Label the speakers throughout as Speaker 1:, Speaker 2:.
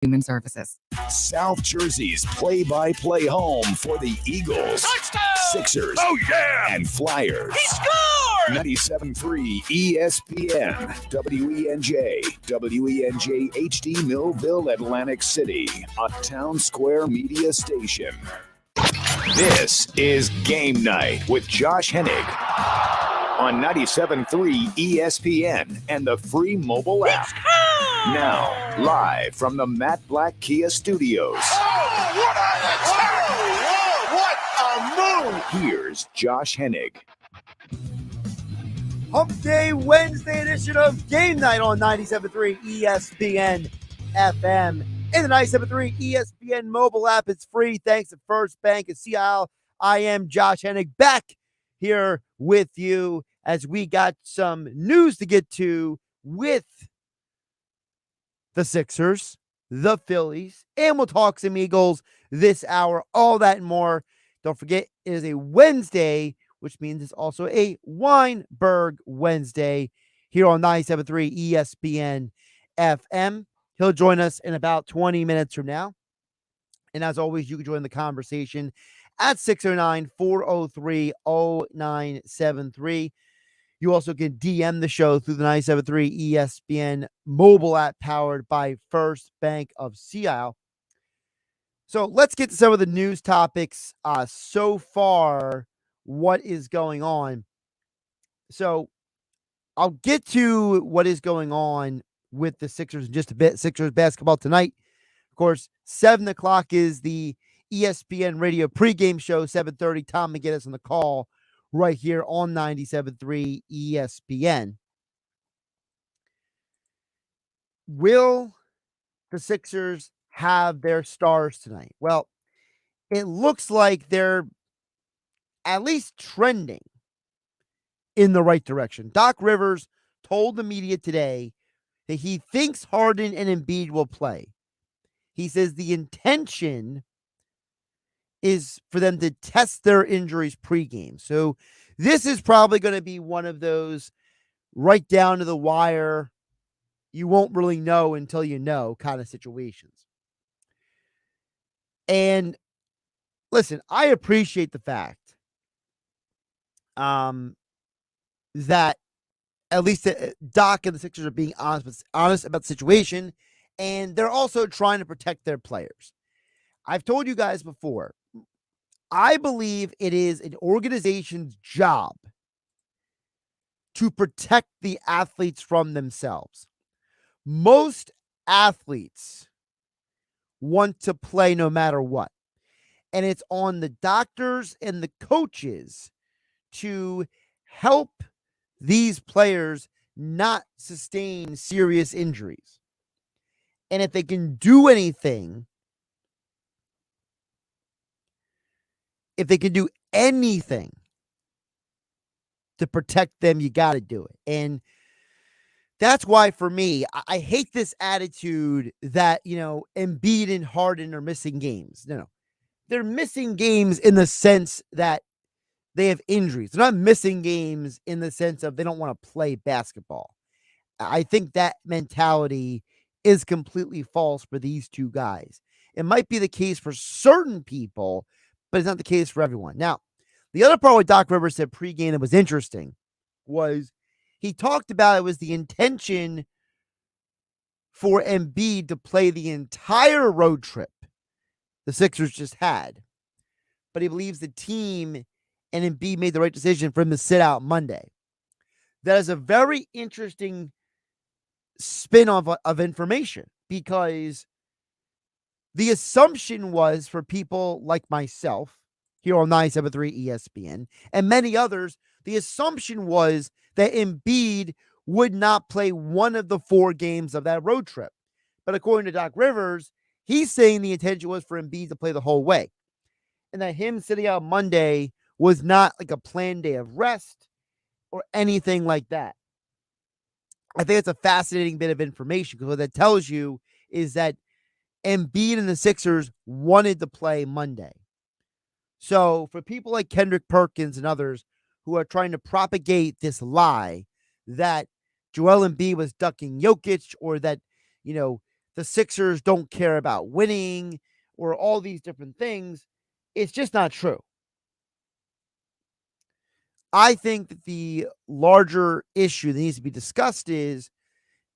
Speaker 1: Human Services.
Speaker 2: South Jersey's play-by-play home for the Eagles,
Speaker 3: Touchdown!
Speaker 2: Sixers,
Speaker 3: Oh, yeah!
Speaker 2: and Flyers.
Speaker 3: He scored!
Speaker 2: 97.3 ESPN, WENJ, WENJ HD Millville, Atlantic City, a Town Square media station. This is Game Night with Josh Hennig on 97.3 ESPN and the free mobile app. Now, live from the Matt Black Kia Studios.
Speaker 3: What a move!
Speaker 2: Here's Josh Hennig.
Speaker 4: Hump Day Wednesday edition of Game Night on 97.3 ESPN FM. In the 97.3 ESPN mobile app, it's free. Thanks to First Bank and CIL. I am Josh Hennig, back here with you as we got some news to get to with the Sixers, the Phillies, and we'll talk some Eagles this hour. All that and more. Don't forget, it is a Wednesday, which means it's also a Weinberg Wednesday here on 97.3 ESPN FM. He'll join us in about 20 minutes from now. And as always, you can join the conversation at 609-403-0973. You also can DM the show through the 97.3 ESPN mobile app powered by First Bank of CIL. So let's get to some of the news topics so far. What is going on? So I'll get to what is going on with the Sixers in just a bit. Sixers basketball tonight. Of course, 7 o'clock is the ESPN radio pregame show. 7:30, Tom McGinnis on the call right here on 97.3 ESPN. Will the Sixers have their stars tonight? Well, it looks like they're at least trending in the right direction. Doc Rivers told the media today that he thinks Harden and Embiid will play. He says the intention is for them to test their injuries pregame. So this is probably going to be one of those right down to the wire, you won't really know until you know kind of situations. And listen, I appreciate the fact that at least Doc and the Sixers are being honest about the situation, and they're also trying to protect their players. I've told you guys before, I believe it is an organization's job to protect the athletes from themselves. Most athletes want to play no matter what. And it's on the doctors and the coaches to help these players not sustain serious injuries. And if they can do anything, to protect them, you got to do it. And that's why, for me, I hate this attitude that, Embiid and Harden are missing games. No. They're missing games in the sense that they have injuries. They're not missing games in the sense of they don't want to play basketball. I think that mentality is completely false for these two guys. It might be the case for certain people, but it's not the case for everyone. Now, the other part what Doc Rivers said pregame that was interesting was he talked about it was the intention for Embiid to play the entire road trip the Sixers just had. But he believes the team and Embiid made the right decision for him to sit out Monday. That is a very interesting spin-off of information, because the assumption was for people like myself here on 97.3 ESPN and many others, the assumption was that Embiid would not play one of the 4 games of that road trip. But according to Doc Rivers, he's saying the intention was for Embiid to play the whole way, and that him sitting out Monday was not like a planned day of rest or anything like that. I think it's a fascinating bit of information, because what that tells you is that Embiid and the Sixers wanted to play Monday. So for people like Kendrick Perkins and others who are trying to propagate this lie that Joel Embiid was ducking Jokic, or that, the the Sixers don't care about winning or all these different things. It's just not true. I think that the larger issue that needs to be discussed is,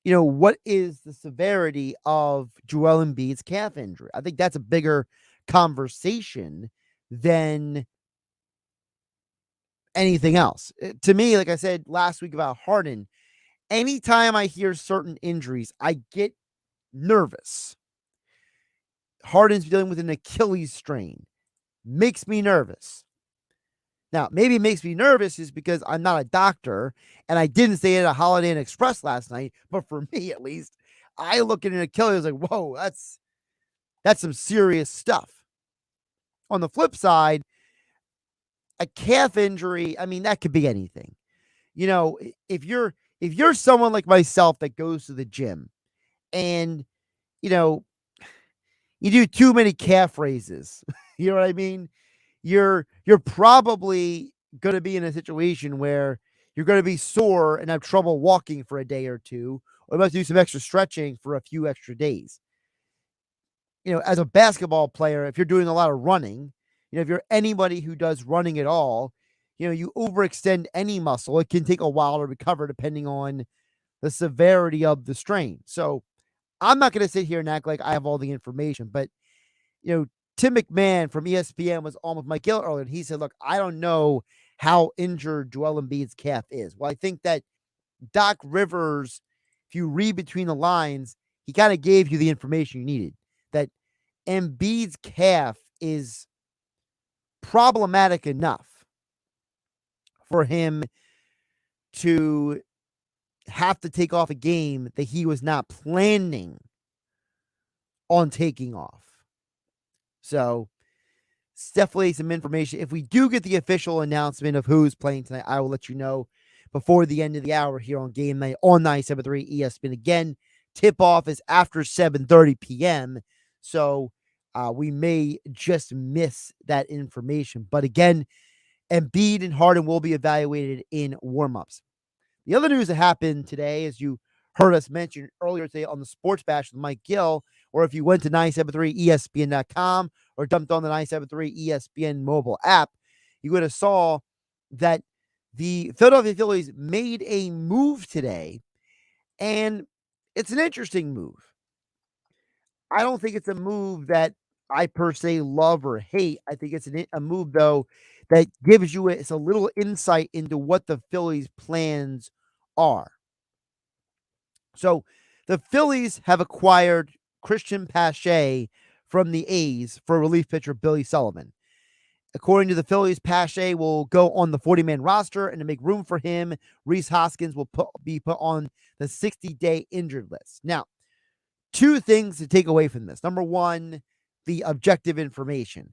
Speaker 4: what is the severity of Joel Embiid's calf injury? I think that's a bigger conversation than anything else. To me, like I said last week about Harden, anytime I hear certain injuries, I get nervous. Harden's dealing with an Achilles strain. Makes me nervous. Now, maybe it makes me nervous is because I'm not a doctor and I didn't stay at a Holiday Inn Express last night. But for me, at least, I look at an Achilles like, whoa, that's some serious stuff. On the flip side, a calf injury, I mean, that could be anything. If you're someone like myself that goes to the gym and, you do too many calf raises, you know what I mean? You're probably going to be in a situation where you're going to be sore and have trouble walking for a day or two, or you must do some extra stretching for a few extra days. As a basketball player, if you're doing a lot of running, if you're anybody who does running at all, you overextend any muscle. It can take a while to recover depending on the severity of the strain. So I'm not going to sit here and act like I have all the information, but, Tim McMahon from ESPN was on with Mike Gill earlier, and he said, look, I don't know how injured Joel Embiid's calf is. Well, I think that Doc Rivers, if you read between the lines, he kind of gave you the information you needed, that Embiid's calf is problematic enough for him to have to take off a game that he was not planning on taking off. So it's definitely some information. If we do get the official announcement of who's playing tonight, I will let you know before the end of the hour here on Game Night on 97.3 ESPN. Again, tip-off is after 7:30 p.m., so we may just miss that information. But again, Embiid and Harden will be evaluated in warm-ups. The other news that happened today, as you heard us mention earlier today on the Sports Bash with Mike Gill, or if you went to 973ESPN.com or dumped on the 973 ESPN mobile app, you would have saw that the Philadelphia Phillies made a move today, and it's an interesting move. I don't think it's a move that I per se love or hate. I think it's a move, though, that gives you a little insight into what the Phillies' plans are. So the Phillies have acquired Christian Pache from the A's for relief pitcher Billy Sullivan. According to the Phillies, Pache will go on the 40-man roster, and to make room for him, Rhys Hoskins will be put on the 60-day injured list. Now, two things to take away from this. Number one, the objective information.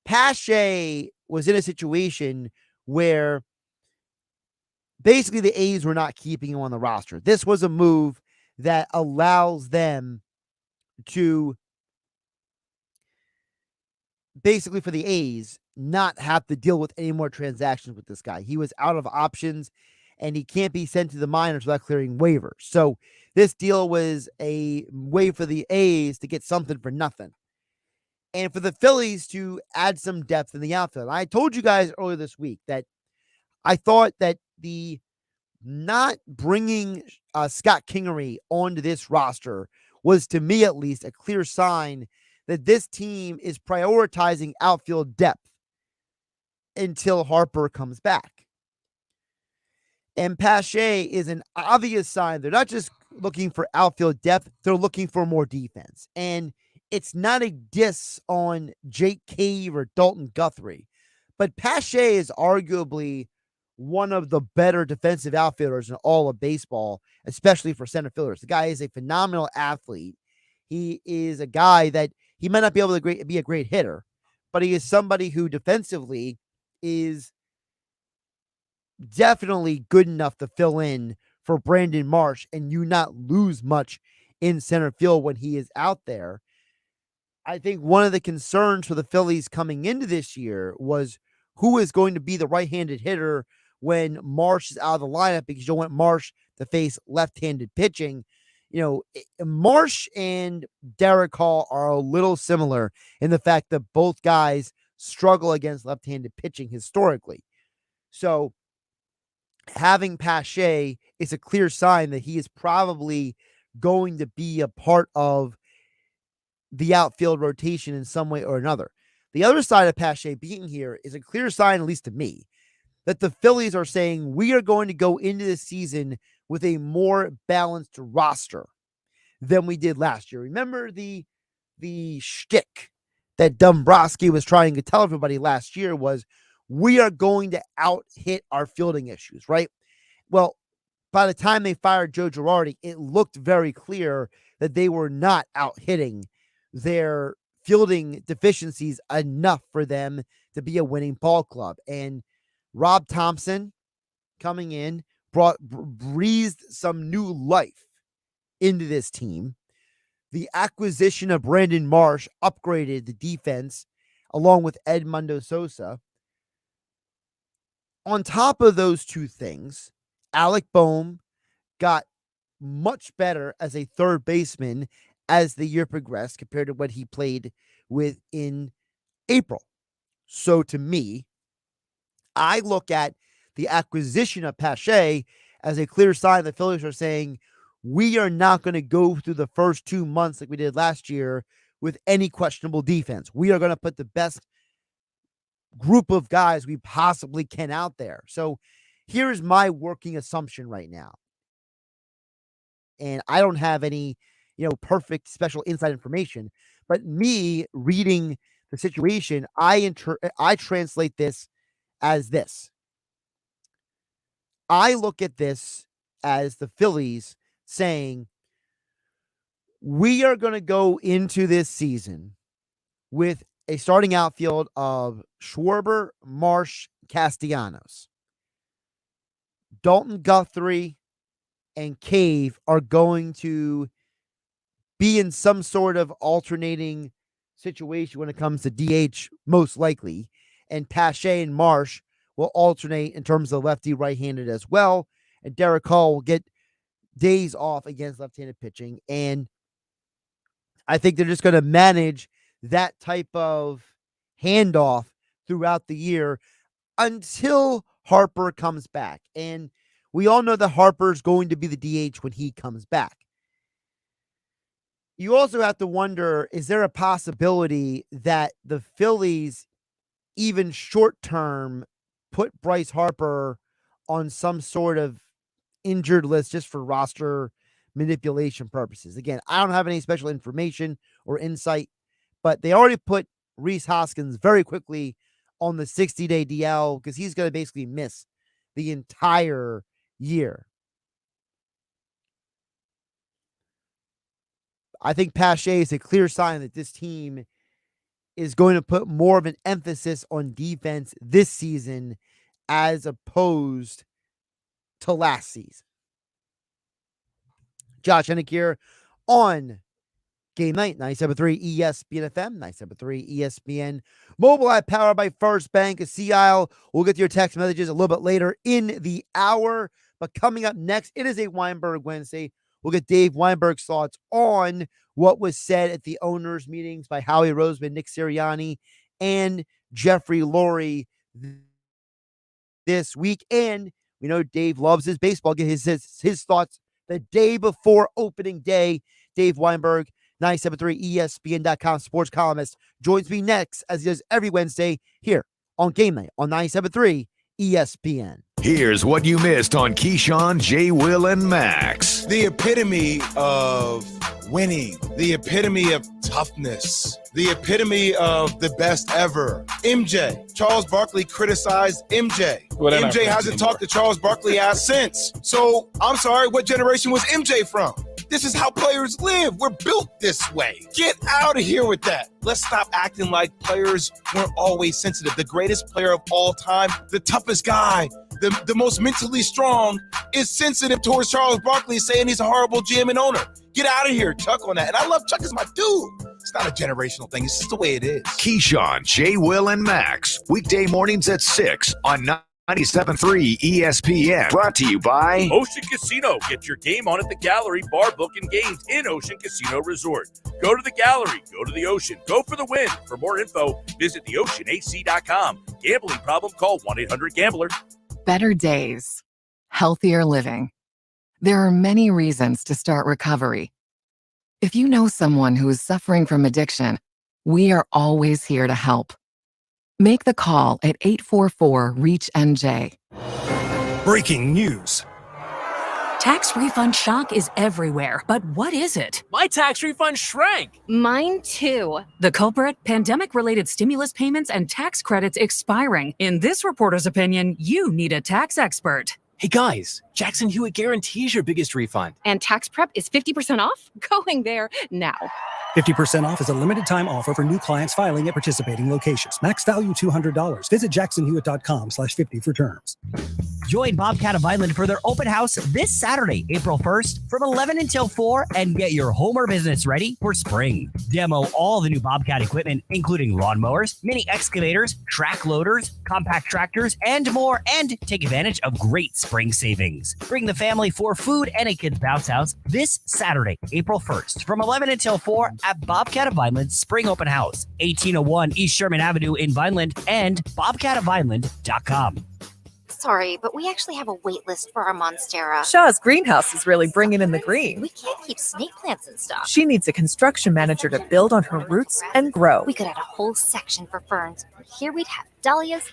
Speaker 4: Pache was in a situation where basically the A's were not keeping him on the roster. This was a move that allows them to basically, for the A's, not have to deal with any more transactions with this guy. He was out of options, and he can't be sent to the minors without clearing waivers. So this deal was a way for the A's to get something for nothing, and for the Phillies to add some depth in the outfield. I told you guys earlier this week that I thought that the not bringing Scott Kingery onto this roster was, to me at least, a clear sign that this team is prioritizing outfield depth until Harper comes back. And Pache is an obvious sign. They're not just looking for outfield depth, they're looking for more defense. And it's not a diss on Jake Cave or Dalton Guthrie, but Pache is arguably one of the better defensive outfielders in all of baseball, especially for center fielders. The guy is a phenomenal athlete. He is a guy that he might not be able to be a great hitter, but he is somebody who defensively is definitely good enough to fill in for Brandon Marsh and you not lose much in center field when he is out there. I think one of the concerns for the Phillies coming into this year was who is going to be the right-handed hitter when Marsh is out of the lineup, because you don't want Marsh to face left-handed pitching. Marsh and Derek Hall are a little similar in the fact that both guys struggle against left-handed pitching historically. So having Pache is a clear sign that he is probably going to be a part of the outfield rotation in some way or another. The other side of Pache being here is a clear sign, at least to me, that the Phillies are saying we are going to go into this season with a more balanced roster than we did last year. Remember the shtick that Dombrowski was trying to tell everybody last year was we are going to out-hit our fielding issues, right? Well, by the time they fired Joe Girardi, it looked very clear that they were not out-hitting their fielding deficiencies enough for them to be a winning ball club. And Rob Thompson coming in breathed some new life into this team. The acquisition of Brandon Marsh upgraded the defense along with Edmundo Sosa. On top of those two things, Alec Boehm got much better as a third baseman as the year progressed compared to what he played with in April. So to me, I look at the acquisition of Pache as a clear sign the Phillies are saying, we are not going to go through the first 2 months like we did last year with any questionable defense. We are going to put the best group of guys we possibly can out there. So here's my working assumption right now. And I don't have any, perfect special inside information, but me reading the situation, I translate this as this. I look at this as the Phillies saying, we are going to go into this season with a starting outfield of Schwarber, Marsh, Castellanos. Dalton Guthrie and Cave are going to be in some sort of alternating situation when it comes to DH, most likely. And Pache and Marsh will alternate in terms of lefty, right-handed as well. And Derek Hall will get days off against left-handed pitching. And I think they're just going to manage that type of handoff throughout the year until Harper comes back. And we all know that Harper's going to be the DH when he comes back. You also have to wonder, is there a possibility that the Phillies, even short-term, put Bryce Harper on some sort of injured list just for roster manipulation purposes? Again, I don't have any special information or insight, but they already put Rhys Hoskins very quickly on the 60-day DL because he's going to basically miss the entire year. I think Pache is a clear sign that this team is going to put more of an emphasis on defense this season as opposed to last season. Josh Hennig here on Game Night, 97.3 ESPN FM, 97.3 ESPN mobile app powered by First Bank of Sea Isle. We'll get to your text messages a little bit later in the hour. But coming up next, it is a Weinberg Wednesday. We'll get Dave Weinberg's thoughts on what was said at the owners' meetings by Howie Roseman, Nick Sirianni, and Jeffrey Lurie this week. And we know Dave loves his baseball. Get his thoughts the day before opening day. Dave Weinberg, 97.3 ESPN.com sports columnist, joins me next, as he does every Wednesday, here on Game Night on 97.3 ESPN.
Speaker 2: Here's what you missed on Keyshawn, J. Will, and Max.
Speaker 3: The epitome of winning, the epitome of toughness, the epitome of the best ever. MJ. Charles Barkley criticized MJ. MJ hasn't talked to Charles Barkley ass since. So, I'm sorry, what generation was MJ from? This is how players live. We're built this way. Get out of here with that. Let's stop acting like players weren't always sensitive. The greatest player of all time, the toughest guy, the most mentally strong, is sensitive towards Charles Barkley, saying he's a horrible GM and owner. Get out of here, Chuck, on that. And I love Chuck as my dude. It's not a generational thing. It's just the way it is.
Speaker 2: Keyshawn, J. Will, and Max. Weekday mornings at 6 on 97.3 ESPN. Brought to you by
Speaker 1: Ocean Casino. Get your game on at the Gallery, bar, book, and games in Ocean Casino Resort. Go to the Gallery. Go to the Ocean. Go for the win. For more info, visit theoceanac.com. Gambling problem? Call 1-800-GAMBLER.
Speaker 5: Better days. Healthier living. There are many reasons to start recovery. If you know someone who is suffering from addiction, we are always here to help. Make the call at 844-REACH-NJ.
Speaker 6: Breaking news.
Speaker 7: Tax refund shock is everywhere, but what is it?
Speaker 8: My tax refund shrank.
Speaker 9: Mine too.
Speaker 7: The culprit? Pandemic-related stimulus payments and tax credits expiring. In this reporter's opinion, you need a tax expert.
Speaker 8: Hey guys, Jackson Hewitt guarantees your biggest refund.
Speaker 9: And tax prep is 50% off? Going there now.
Speaker 6: 50% off is a limited time offer for new clients filing at participating locations. Max value $200. Visit jacksonhewitt.com/50 for terms.
Speaker 10: Join Bobcat of Vineland for their open house this Saturday, April 1st from 11 until 4 and get your home or business ready for spring. Demo all the new Bobcat equipment, including lawnmowers, mini excavators, track loaders, compact tractors, and more, and take advantage of great spring savings. Bring the family for food and a kids bounce house this Saturday, April 1st from 11 until 4 at Bobcat of Vineland Spring Open House, 1801 East Sherman Avenue in Vineland and bobcatofvineland.com.
Speaker 9: Sorry, but we actually have a wait list for our Monstera.
Speaker 11: Shaw's greenhouse is really bringing in the green.
Speaker 9: We can't keep snake plants in stock.
Speaker 11: She needs a construction manager to build on her roots and grow.
Speaker 9: We could add a whole section for ferns. Here we'd have dahlias,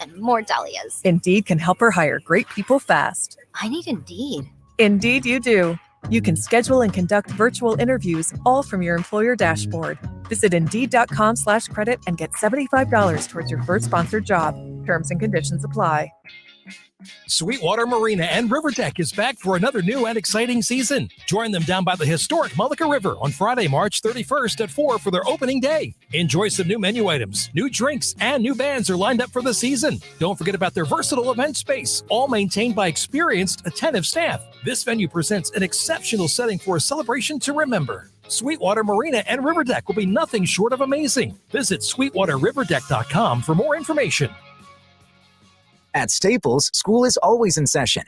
Speaker 9: and more dahlias.
Speaker 11: Indeed can help her hire great people fast.
Speaker 9: I need Indeed.
Speaker 11: Indeed you do. You can schedule and conduct virtual interviews all from your employer dashboard. Visit Indeed.com/credit and get $75 towards your first sponsored job. Terms and conditions apply.
Speaker 12: Sweetwater Marina and River Deck is back for another new and exciting season. Join them down by the historic Mullica River on Friday, March 31st at 4 for their opening day. Enjoy some new menu items, new drinks, and new bands are lined up for the season. Don't forget about their versatile event space, all maintained by experienced, attentive staff. This venue presents an exceptional setting for a celebration to remember. Sweetwater Marina and River Deck will be nothing short of amazing. Visit sweetwaterriverdeck.com for more information.
Speaker 13: At Staples, school is always in session,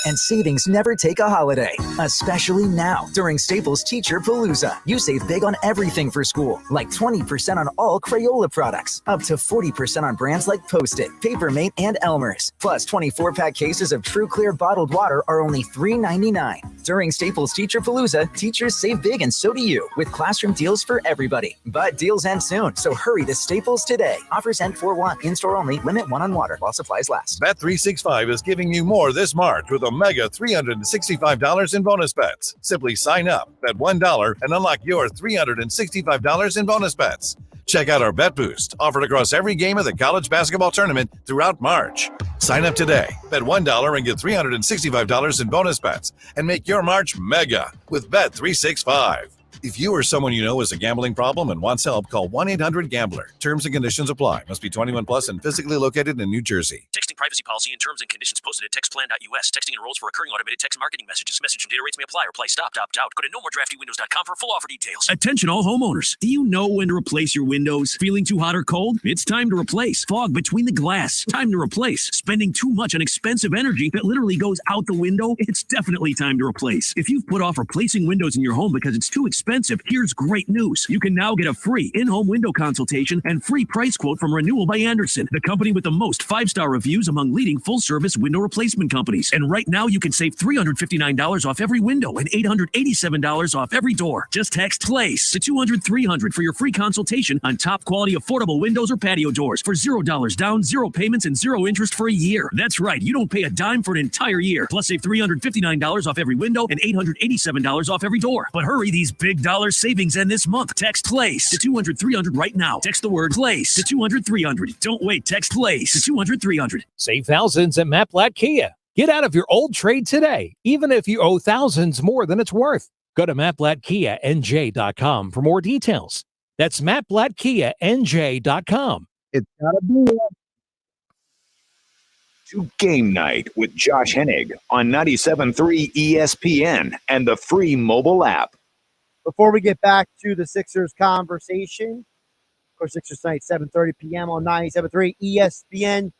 Speaker 13: and savings never take a holiday, especially now during Staples Teacher Palooza. You save big on everything for school, like 20% on all Crayola products, up to 40% on brands like Post-it, Papermate, and Elmer's. Plus, 24-pack cases of True Clear bottled water are only $3.99. During Staples Teacher Palooza, teachers save big and so do you, with classroom deals for everybody. But deals end soon, so hurry to Staples today. Offers end 4/1, in-store only, limit 1 on water while supplies last.
Speaker 14: Bet365 is giving you more this March with a mega $365 in bonus bets. Simply sign up, bet $1, and unlock your $365 in bonus bets. Check out our Bet Boost, offered across every game of the college basketball tournament throughout March. Sign up today, bet $1 and get $365 in bonus bets, and make your March mega with Bet365. If you or someone you know has a gambling problem and wants help, call 1-800-GAMBLER. Terms and conditions apply. Must be 21 plus and physically located in New Jersey.
Speaker 15: Texting privacy policy and terms and conditions posted at textplan.us. Texting enrolls for recurring automated text marketing messages. Message and data rates may apply. Reply stop, opt out. Go to nomoredraftywindows.com for full offer details.
Speaker 16: Attention all homeowners. Do you know when to replace your windows? Feeling too hot or cold? It's time to replace. Fog between the glass. Time to replace. Spending too much on expensive energy that literally goes out the window? It's definitely time to replace. If you've put off replacing windows in your home because it's too expensive, here's great news. You can now get a free in-home window consultation and free price quote from Renewal by Andersen, the company with the most 5-star reviews among leading full-service window replacement companies. And right now you can save $359 off every window and $887 off every door. Just text PLACE to 200-300 for your free consultation on top quality affordable windows or patio doors for $0 down, 0 payments, and 0 interest for a year. That's right. You don't pay a dime for an entire year. Plus save $359 off every window and $887 off every door. But hurry, these big dollar savings end this month. Text PLACE to 200-300 right now. Text the word PLACE to 200-300. Don't wait. Text PLACE to 200-300.
Speaker 12: Save thousands at Matt Blatt Kia. Get out of your old trade today, even if you owe thousands more than it's worth. Go to mattblattkianj.com for more details. That's mattblattkianj.com.
Speaker 2: It's gotta be to Game Night with Josh Hennig on 97.3 ESPN and the free mobile app.
Speaker 4: Before we get back to the Sixers conversation, of course, Sixers tonight, 7:30 p.m. on 97.3 ESPN.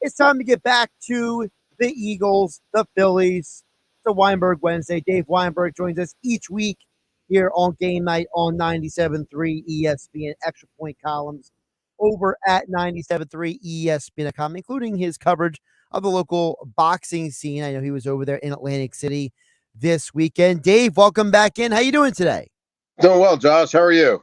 Speaker 4: It's time to get back to the Eagles, the Phillies, the Weinberg Wednesday. Dave Weinberg joins us each week here on Game Night on 97.3 ESPN, Extra Point columns over at 97.3 ESPN.com, including his coverage of the local boxing scene. I know he was over there in Atlantic City this weekend. Dave, welcome back in. How you doing today?
Speaker 17: Doing well, Josh. How are you?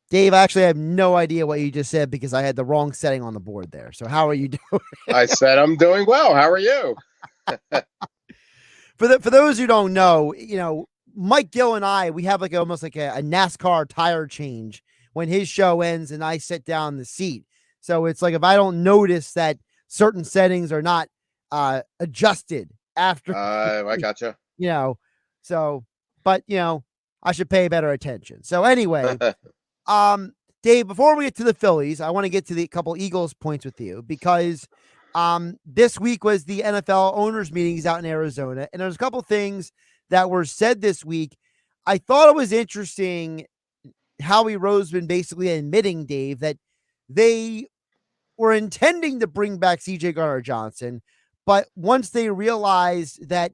Speaker 4: Dave, I actually have no idea what you just said because I had the wrong setting on the board there. So how are you doing?
Speaker 17: I said I'm doing well. How are you?
Speaker 4: For those who don't know, Mike Gill and I, we have almost like a NASCAR tire change when his show ends and I sit down in the seat. So it's like if I don't notice that certain settings are not adjusted after.
Speaker 17: I gotcha.
Speaker 4: But I should pay better attention. So anyway. Dave, before we get to the Phillies, I want to get to the couple Eagles points with you because this week was the NFL owners meetings out in Arizona, and there's a couple things that were said this week. I thought it was interesting Howie Roseman basically admitting, Dave, that they were intending to bring back CJ Gardner-Johnson, but once they realized that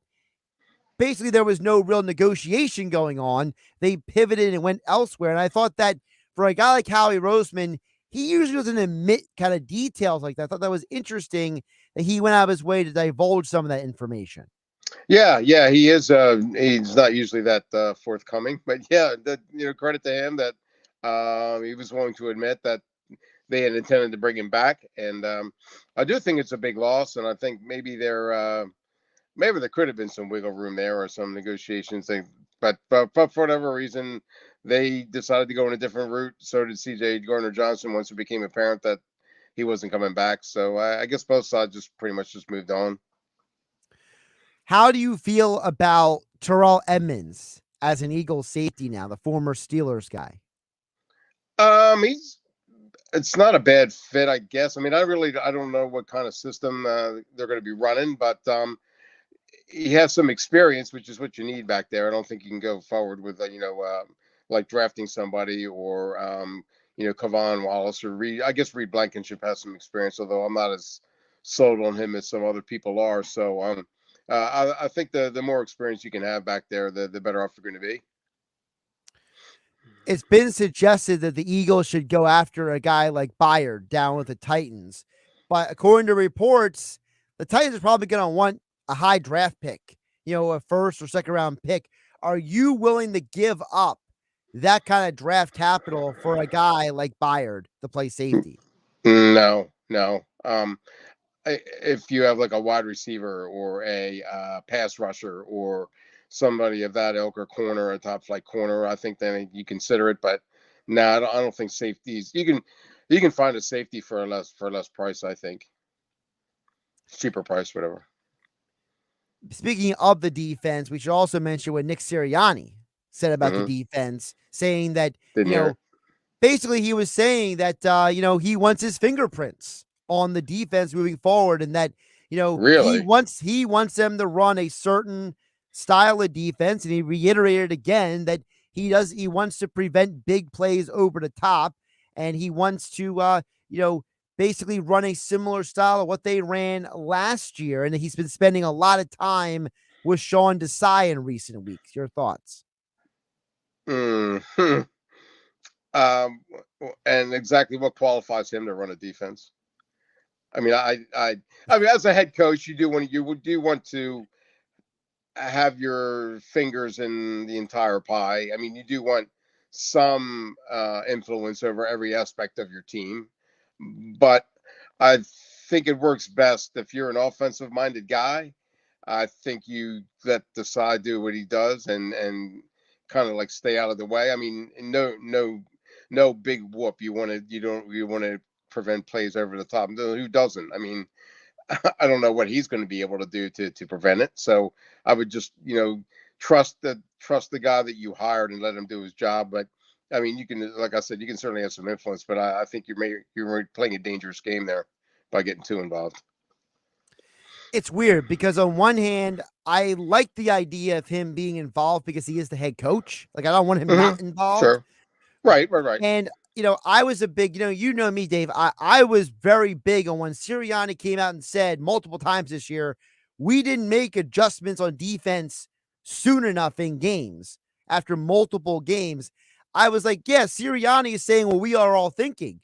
Speaker 4: basically there was no real negotiation going on, they pivoted and went elsewhere. And I thought that for a guy like Howie Roseman, he usually doesn't admit kind of details like that. I thought that was interesting that he went out of his way to divulge some of that information.
Speaker 17: Yeah, he is. He's not usually that forthcoming, but yeah, credit to him that he was willing to admit that they had intended to bring him back. And I do think it's a big loss, and I think maybe there could have been some wiggle room there or some negotiations thing, but for whatever reason, they decided to go in a different route. So did CJ Gardner-Johnson once it became apparent that he wasn't coming back. So I guess both sides just pretty much just moved on.
Speaker 4: How do you feel about Terrell Edmonds as an Eagles safety now, the former Steelers guy?
Speaker 17: It's not a bad fit, I guess. I mean, I don't know what kind of system they're going to be running, but he has some experience, which is what you need back there. I don't think you can go forward with, like drafting somebody or, Kavon Wallace or Reed. I guess Reed Blankenship has some experience, although I'm not as sold on him as some other people are. So I think the more experience you can have back there, the better off you're going to be.
Speaker 4: It's been suggested that the Eagles should go after a guy like Byard down with the Titans. But according to reports, the Titans are probably going to want a high draft pick, a first or second round pick. Are you willing to give up that kind of draft capital for a guy like Byard to play safety?
Speaker 17: No. If you have like a wide receiver or a pass rusher or somebody of that ilk or corner, a top flight corner, I think then you consider it. But no, I don't think safeties. You can find a safety for a less price. I think cheaper price, whatever.
Speaker 4: Speaking of the defense, we should also mention what Nick Sirianni said about the defense, saying that, basically he was saying that, he wants his fingerprints on the defense moving forward and that,
Speaker 17: really?
Speaker 4: he wants them to run a certain style of defense. And he reiterated again that he wants to prevent big plays over the top. And he wants to, basically run a similar style of what they ran last year. And he's been spending a lot of time with Sean Desai in recent weeks. Your thoughts?
Speaker 17: And exactly what qualifies him to run a defense? I mean, I mean, as a head coach, you do want to have your fingers in the entire pie. I mean, you do want some influence over every aspect of your team. But I think it works best if you're an offensive-minded guy. I think you let Desai do what he does and kind of like stay out of the way. I mean, no big whoop. You want to prevent plays over the top. Who doesn't? I mean, I don't know what he's going to be able to do to prevent it. So I would just trust the guy that you hired and let him do his job. But I mean, you can, like I said, you can certainly have some influence, but I think you're playing a dangerous game there by getting too involved.
Speaker 4: It's weird because on one hand, I like the idea of him being involved because he is the head coach. Like I don't want him not involved.
Speaker 17: Sure. Right.
Speaker 4: And I was a big, you know me, Dave. I was very big on when Sirianni came out and said multiple times this year, we didn't make adjustments on defense soon enough in games after multiple games. I was like, yeah, Sirianni is saying what we are all thinking.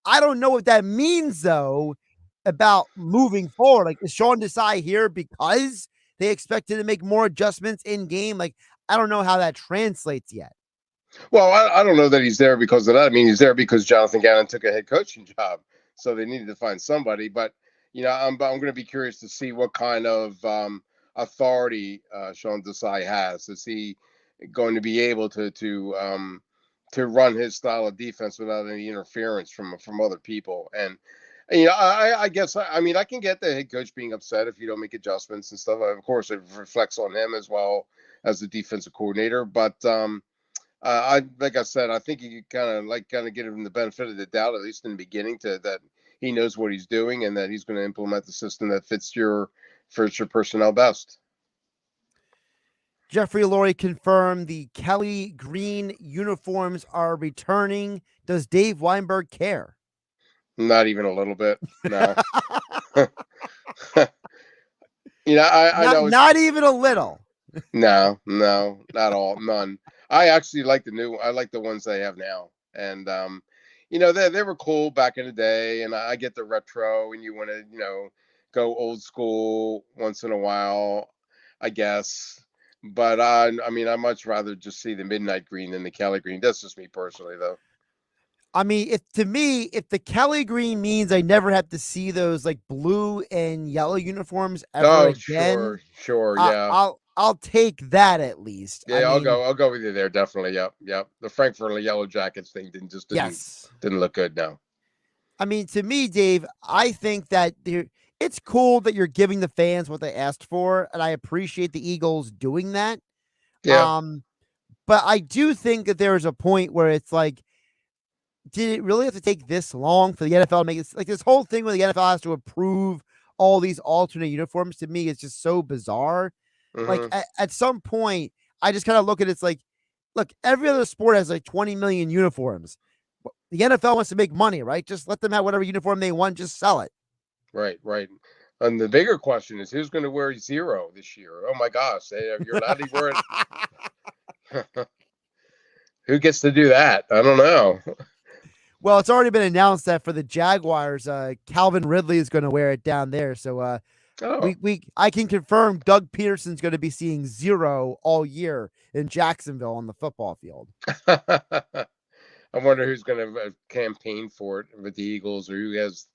Speaker 4: I don't know what that means, though, about moving forward. Like, is Sean Desai here because they expected to make more adjustments in game? Like, I don't know how that translates yet.
Speaker 17: Well, I don't know that he's there because of that. I mean, he's there because Jonathan Gannon took a head coaching job, so they needed to find somebody. But I'm going to be curious to see what kind of authority Sean Desai has. Is he going to be able to run his style of defense without any interference from other people? And I guess I mean I can get the head coach being upset if you don't make adjustments and stuff. Of course, it reflects on him as well as the defensive coordinator, but. Like I said, I think you kind of give him the benefit of the doubt, at least in the beginning, that he knows what he's doing and that he's going to implement the system that fits your personnel best.
Speaker 4: Jeffrey Lurie confirmed the Kelly green uniforms are returning. Does Dave Weinberg care?
Speaker 17: Not even a little bit. No. I know.
Speaker 4: Not even a little.
Speaker 17: No, not all. None. I actually like I like the ones they have now. And, they were cool back in the day. And I get the retro and you want to, go old school once in a while, I guess. But, I mean, I'd much rather just see the midnight green than the Kelly green. That's just me personally, though.
Speaker 4: I mean, if the Kelly green means I never have to see those like blue and yellow uniforms ever again.
Speaker 17: Sure, yeah.
Speaker 4: I'll take that at least.
Speaker 17: Yeah, I'll go with you there. Definitely. Yep. The Frankfurt Yellow Jackets thing didn't look good now.
Speaker 4: I mean, to me, Dave, I think that it's cool that you're giving the fans what they asked for, and I appreciate the Eagles doing that.
Speaker 17: Yeah.
Speaker 4: But I do think that there is a point where it's like, did it really have to take this long for the NFL to make it? Like this whole thing where the NFL has to approve all these alternate uniforms, to me, is just so bizarre. Like at some point, I just kind of look at it's like, look, every other sport has like 20 million uniforms. The NFL wants to make money, right? Just let them have whatever uniform they want, just sell it.
Speaker 17: Right. And the bigger question is who's going to wear 0 this year? Oh my gosh, you're allowed to wear it. Who gets to do that? I don't know.
Speaker 4: Well, it's already been announced that for the Jaguars, Calvin Ridley is going to wear it down there. So I can confirm Doug Peterson's going to be seeing 0 all year in Jacksonville on the football field.
Speaker 17: I wonder who's going to campaign for it with the Eagles, or who has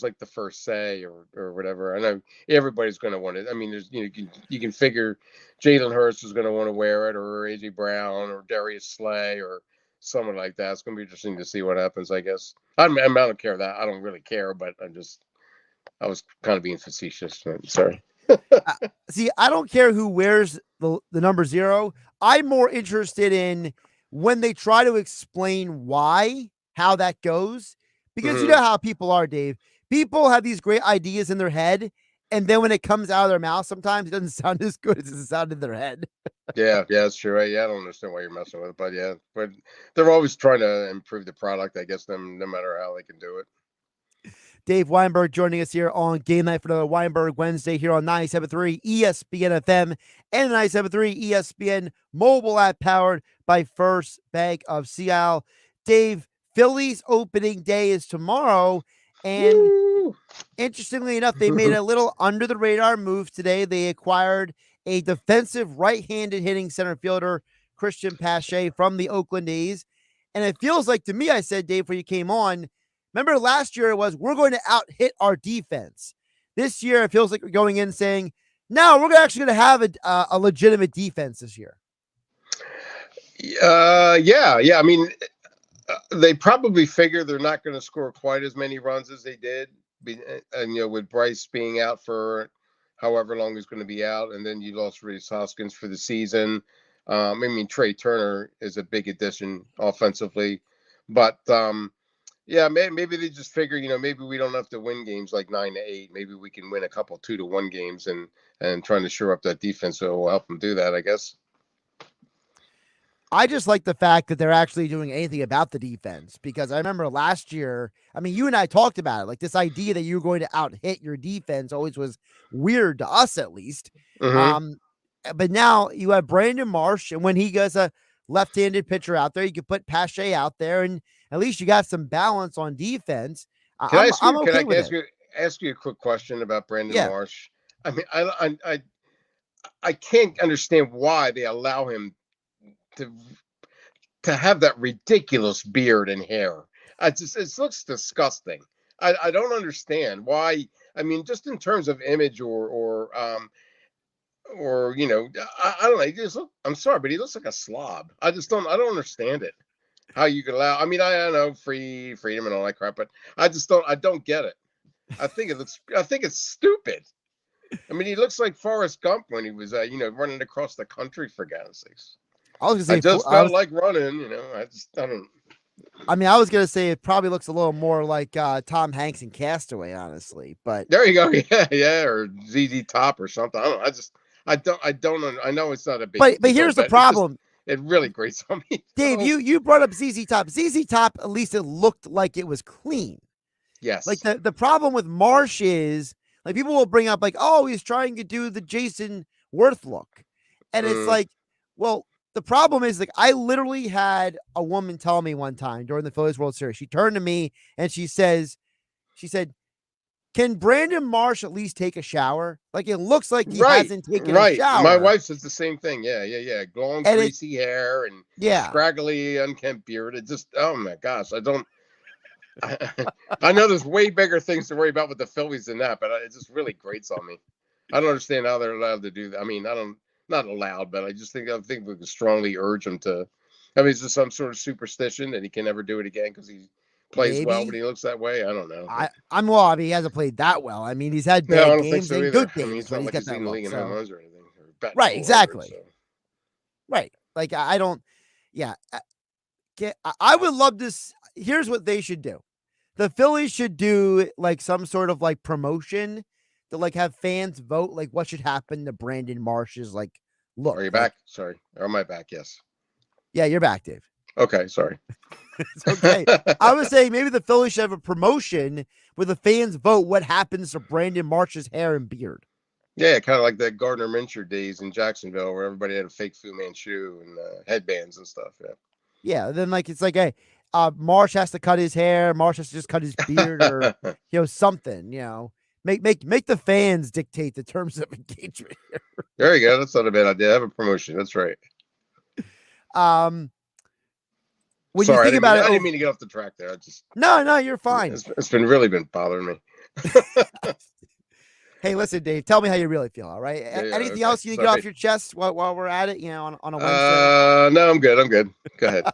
Speaker 17: like the first say or whatever. I know everybody's going to want it. I mean, there's you can figure Jalen Hurts is going to want to wear it, or AJ Brown, or Darius Slay, or someone like that. It's going to be interesting to see what happens. I guess I don't care that I don't really care, but I was kind of being facetious. Sorry.
Speaker 4: See, I don't care who wears the number 0. I'm more interested in when they try to explain how that goes. Because you know how people are, Dave. People have these great ideas in their head, and then when it comes out of their mouth, sometimes it doesn't sound as good as it sounded in their head.
Speaker 17: Yeah, that's true. Yeah, I don't understand why you're messing with it, but they're always trying to improve the product, I guess, no matter how they can do it.
Speaker 4: Dave Weinberg joining us here on Game Night for another Weinberg Wednesday here on 97.3 ESPN FM and 97.3 ESPN mobile app powered by First Bank of Seattle. Dave, Phillies opening day is tomorrow, and interestingly enough, they made a little under the radar move today. They acquired a defensive right-handed hitting center fielder, Christian Pache, from the Oakland A's. And it feels like to me, I said, Dave, before you came on, remember last year it was, we're going to out-hit our defense. This year, it feels like we're going in saying, no, we're actually going to have a legitimate defense this year.
Speaker 17: Yeah. I mean, they probably figure they're not going to score quite as many runs as they did. And, with Bryce being out for however long he's going to be out, and then you lost Rhys Hoskins for the season. I mean, Trey Turner is a big addition offensively. But, yeah, maybe they just figure, maybe we don't have to win games like 9-8. Maybe we can win a couple 2-1 games and trying to shore up that defense. So it will help them do that, I guess.
Speaker 4: I just like the fact that they're actually doing anything about the defense, because I remember last year, I mean, you and I talked about it, like this idea that you were going to out hit your defense always was weird to us, at least.
Speaker 17: Mm-hmm.
Speaker 4: But now you have Brandon Marsh, and when he goes a left-handed pitcher out there, you can put Pache out there, and at least you got some balance on defense. I'm okay with it.
Speaker 17: Ask you a quick question about Brandon
Speaker 4: Yeah.
Speaker 17: Marsh? I mean, I can't understand why they allow him to have that ridiculous beard and hair. It looks disgusting. I don't understand why. I mean, just in terms of image or you know, I don't know. I'm sorry, but he looks like a slob. I don't understand it. How you could allow? I mean, I know freedom and all that crap, but I don't get it. I think it's stupid. I mean, he looks like Forrest Gump when he was, running across the country, for God's sakes. I just felt like running, I don't.
Speaker 4: I mean, I was going to say it probably looks a little more like Tom Hanks in Castaway, honestly, but.
Speaker 17: There you go. Yeah, or ZZ Top or something. I don't know. I don't. I know it's not a big.
Speaker 4: But here's the problem.
Speaker 17: It really grates on me.
Speaker 4: Dave, you brought up ZZ Top. ZZ Top, at least it looked like it was clean.
Speaker 17: Yes.
Speaker 4: Like the problem with Marsh is, like, people will bring up like, oh, he's trying to do the Jason Worth look. And it's like, well, the problem is, like, I literally had a woman tell me one time during the Phillies World Series, she turned to me and she said, can Brandon Marsh at least take a shower? Like, it looks like he hasn't taken a shower.
Speaker 17: My wife says the same thing. Yeah. Long, greasy hair and scraggly, unkempt beard. It just, oh my gosh, I know there's way bigger things to worry about with the Phillies than that, but it just really grates on me. I don't understand how they're allowed to do that. I mean, not allowed, but I think we could strongly urge him to. I mean, is this some sort of superstition that he can never do it again because he plays well when he looks that way? I don't know.
Speaker 4: I mean, he hasn't played that well. I mean, he's had bad games and good games.
Speaker 17: I mean, it's not like he's in the league in home runs or anything.
Speaker 4: Right, exactly. Right. Like, I don't. Yeah. I would love this. Here's what they should do. The Phillies should do like some sort of like promotion to like have fans vote like what should happen to Brandon Marsh's like look.
Speaker 17: Are you back? Sorry. Or am I back? Yes.
Speaker 4: Yeah, you're back, Dave.
Speaker 17: Okay, sorry.
Speaker 4: It's okay. I was saying maybe the Phillies should have a promotion where the fans vote what happens to Brandon Marsh's hair and beard.
Speaker 17: Yeah, kind of like the Gardner Minshew days in Jacksonville where everybody had a fake Fu Manchu and headbands and stuff. Yeah.
Speaker 4: Yeah, then like it's like, hey, Marsh has to cut his hair. Marsh has to just cut his beard, or something. Make the fans dictate the terms of engagement here.
Speaker 17: There you go. That's not a bad idea. Have a promotion. That's right.
Speaker 4: When
Speaker 17: Sorry,
Speaker 4: you think about it,
Speaker 17: I didn't mean to get off the track there.
Speaker 4: No, you're fine.
Speaker 17: It's really been bothering me.
Speaker 4: Hey, listen, Dave. Tell me how you really feel. All right. Anything else you need to get off your chest while we're at it? On a Wednesday.
Speaker 17: No, I'm good. Go ahead.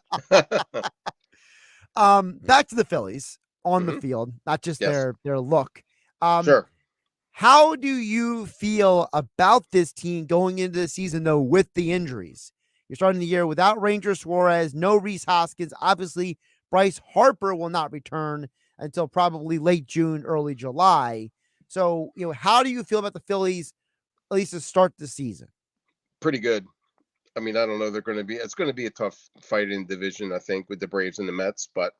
Speaker 4: Back to the Phillies on the field, not just their look.
Speaker 17: Sure.
Speaker 4: How do you feel about this team going into the season, though, with the injuries? You're starting the year without Ranger Suarez, no Rhys Hoskins. Obviously, Bryce Harper will not return until probably late June, early July. So, how do you feel about the Phillies, at least to start the season?
Speaker 17: Pretty good. I mean, I don't know. It's going to be a tough fight in division, I think, with the Braves and the Mets. But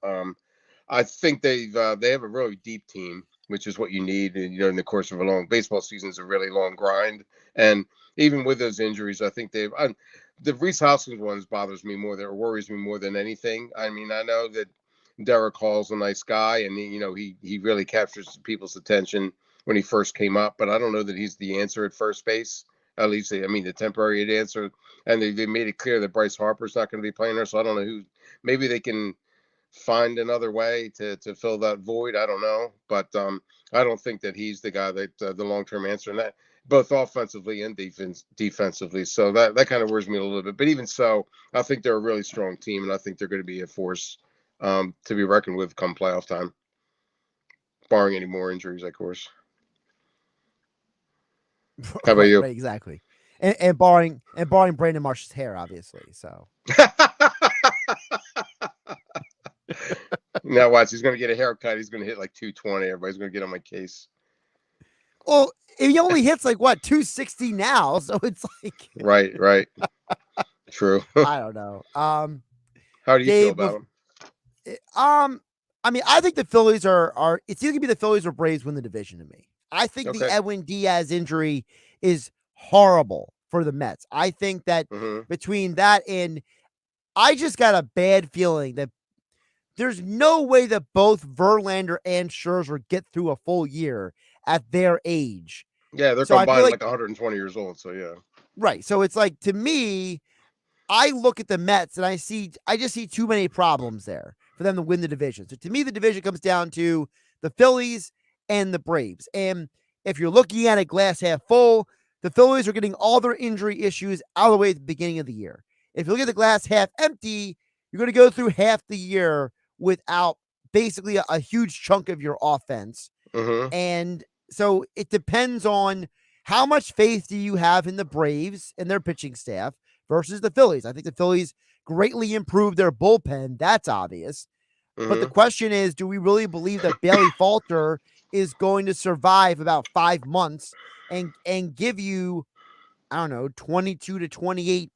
Speaker 17: I think they have a really deep team, which is what you need. In the course of a long baseball season is a really long grind. And even with those injuries, I think the Rhys Hoskins ones bothers me more. That worries me more than anything. I mean, I know that Derek Hall's a nice guy, and he really captures people's attention when he first came up. But I don't know that he's the answer at first base. At least, the temporary answer. And they made it clear that Bryce Harper's not going to be playing there. So I don't know who. Maybe they can find another way to fill that void. I don't know. But I don't think that he's the guy that the long-term answer in that, both offensively and defensively. So that kind of worries me a little bit. But even so, I think they're a really strong team, and I think they're going to be a force to be reckoned with come playoff time, barring any more injuries, of course. How about you?
Speaker 4: Right, exactly. And barring Brandon Marsh's hair, obviously. So
Speaker 17: now watch, he's going to get a haircut. He's going to hit like 220. Everybody's going to get on my case.
Speaker 4: Well, he only hits like 260 now, so it's like
Speaker 17: right. True.
Speaker 4: I don't know.
Speaker 17: How do you feel
Speaker 4: Dave,
Speaker 17: about him?
Speaker 4: I mean, I think the Phillies are it's either gonna be the Phillies or Braves win the division to me. I think the
Speaker 17: Okay.
Speaker 4: Edwin Diaz injury is horrible for the Mets. I think that between that and I just got a bad feeling that there's no way that both Verlander and Scherzer get through a full year at their age.
Speaker 17: Yeah, they're
Speaker 4: So I feel
Speaker 17: combined
Speaker 4: like
Speaker 17: like 120 years old. So yeah.
Speaker 4: right. So it's like to me, I look at the Mets and I just see too many problems there for them to win the division. So to me, the division comes down to the Phillies and the Braves. And if you're looking at it glass half full, the Phillies are getting all their injury issues out of the way at the beginning of the year. If you look at the glass half empty, you're going to go through half the year without basically a huge chunk of your offense. And so it depends on how much faith do you have in the Braves and their pitching staff versus the Phillies. I think the Phillies greatly improved their bullpen. That's obvious. But the question is, do we really believe that Bailey Falter is going to survive about 5 months and give you, I don't know, 22 to 28,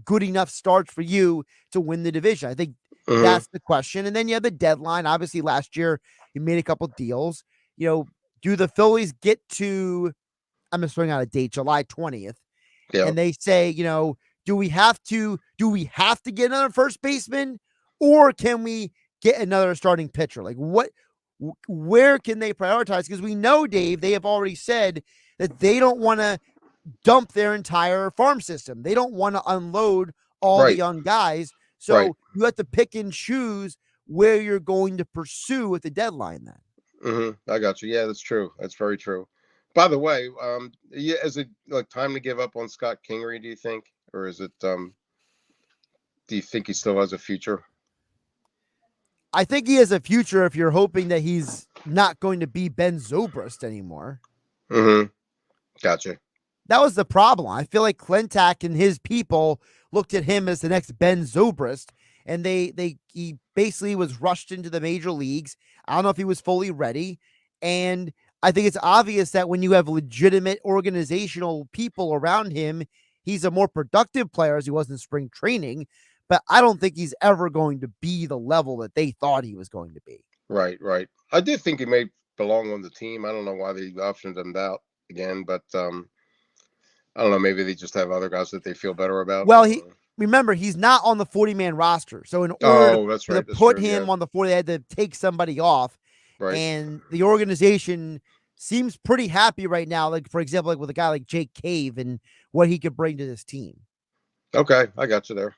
Speaker 4: good enough starts for you to win the division? I think that's the question. And then you have the deadline. Obviously, last year you made a couple deals. Do the Phillies get to, I'm just throwing out a date, July 20th, and they say, do we have to get another first baseman, or can we get another starting pitcher? Like where can they prioritize? Because we know, Dave, they have already said that they don't want to dump their entire farm system. They don't want to unload all the young guys. So you have to pick and choose where you're going to pursue at the deadline then.
Speaker 17: I got you. Yeah, that's true. That's very true. By the way, is it like time to give up on Scott Kingery, do you think? Or is it do you think he still has a future?
Speaker 4: I think he has a future if you're hoping that he's not going to be Ben Zobrist anymore.
Speaker 17: Gotcha.
Speaker 4: That was the problem. I feel like Clintack and his people looked at him as the next Ben Zobrist, and he basically was rushed into the major leagues. I don't know if he was fully ready. And I think it's obvious that when you have legitimate organizational people around him, he's a more productive player as he was in spring training, but I don't think he's ever going to be the level that they thought he was going to be.
Speaker 17: Right. I did think he may belong on the team. I don't know why they optioned him out again, but I don't know. Maybe they just have other guys that they feel better about.
Speaker 4: Well, remember, he's not on the 40-man roster. So in order to put him on the 40, they had to take somebody off.
Speaker 17: Right.
Speaker 4: And the organization seems pretty happy right now. Like, for example, like with a guy like Jake Cave and what he could bring to this team.
Speaker 17: Okay. I got you there.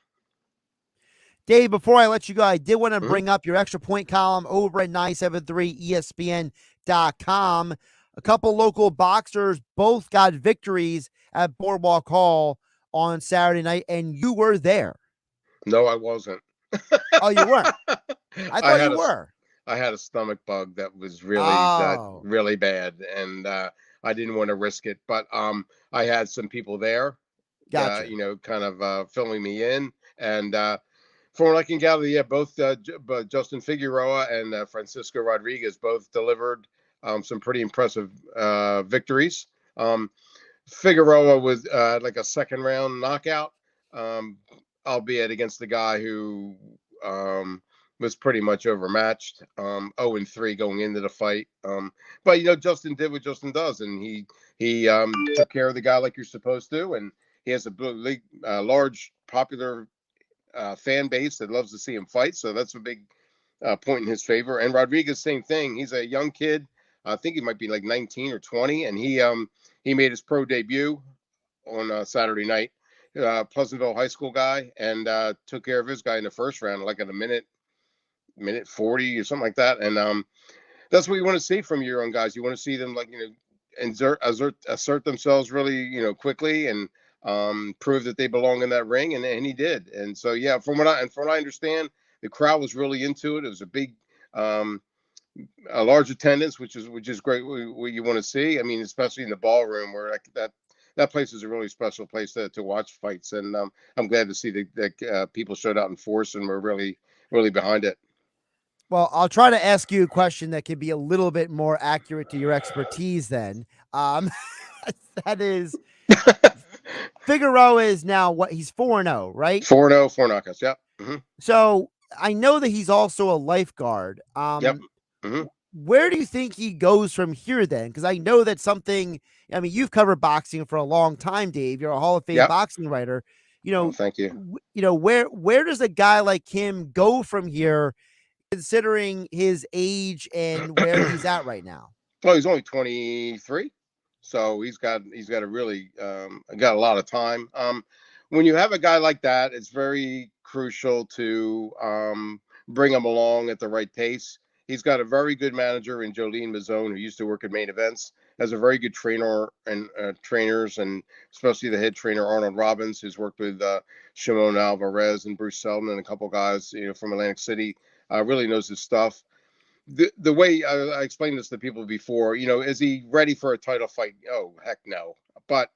Speaker 4: Dave, before I let you go, I did want to bring up your extra point column over at 973ESPN.com. A couple local boxers both got victories at Boardwalk Hall on Saturday night, and you were there.
Speaker 17: No, I wasn't.
Speaker 4: Oh, you weren't? I thought you were.
Speaker 17: I had a stomach bug that was really, really bad, and I didn't want to risk it. But I had some people there,
Speaker 4: gotcha.
Speaker 17: Kind of filling me in. And from what I can gather, both Justin Figueroa and Francisco Rodriguez both delivered some pretty impressive victories. Figueroa was like a second round knockout, albeit against the guy who was pretty much overmatched, 0-3 going into the fight. But Justin did what Justin does, and he took care of the guy like you're supposed to, and he has a large popular fan base that loves to see him fight, so that's a big point in his favor. And Rodriguez, same thing. He's a young kid. I think he might be like 19 or 20, and he made his pro debut on Saturday night. Pleasantville High School guy, and took care of his guy in the first round, like in a minute 40 or something like that. And that's what you want to see from your young guys. You want to see them assert themselves really, quickly and prove that they belong in that ring, and he did. And so from what I understand, the crowd was really into it. It was a big a large attendance, which is great. What you want to see. I mean, especially in the ballroom where that place is a really special place to watch fights. And I'm glad to see that people showed out in force and were really, really behind it.
Speaker 4: Well, I'll try to ask you a question that can be a little bit more accurate to your expertise then. That is, Figueroa is now what? He's 4-0, right?
Speaker 17: 4-0, 4 knockouts. Yep. Mm-hmm.
Speaker 4: So I know that he's also a lifeguard.
Speaker 17: Yep. Mm-hmm.
Speaker 4: Where do you think he goes from here then? Because I know that something, I mean, you've covered boxing for a long time, Dave. You're a Hall of Fame boxing writer.
Speaker 17: Thank you.
Speaker 4: Where does a guy like him go from here, considering his age and where he's at right now?
Speaker 17: Well, he's only 23, so he's got a really got a lot of time. When you have a guy like that, it's very crucial to bring him along at the right pace. He's got a very good manager in Jolene Mazzone, who used to work at Main Events, has a very good trainer and trainers, and especially the head trainer, Arnold Robbins, who's worked with Shimon Alvarez and Bruce Seldon and a couple guys, from Atlantic City, really knows his stuff. The way I explained this to people before, is he ready for a title fight? Oh, heck no. But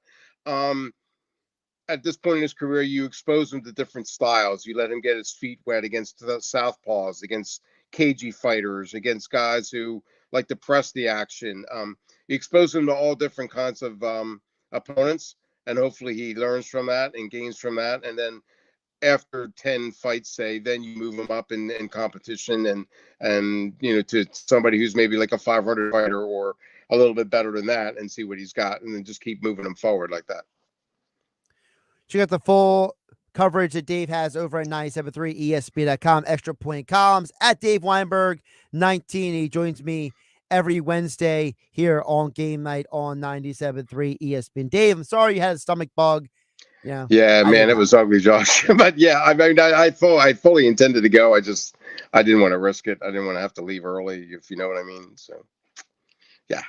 Speaker 17: at this point in his career, you expose him to different styles. You let him get his feet wet against the southpaws, against cagey fighters, against guys who like to press the action. You expose him to all different kinds of opponents, and hopefully he learns from that and gains from that. And then after 10 fights, say, then you move him up in competition and to somebody who's maybe like a 500 fighter or a little bit better than that, and see what he's got, and then just keep moving him forward like that.
Speaker 4: Check out the full coverage that Dave has over at 97.3 ESPN.com, Extra Point Columns at Dave Weinberg 19. He joins me every Wednesday here on Game Night on 97.3 ESPN. Dave, I'm sorry you had a stomach bug. Yeah,
Speaker 17: man, it was ugly, Josh. But yeah, I mean, I fully intended to go. I didn't want to risk it. I didn't want to have to leave early, if you know what I mean. So, yeah.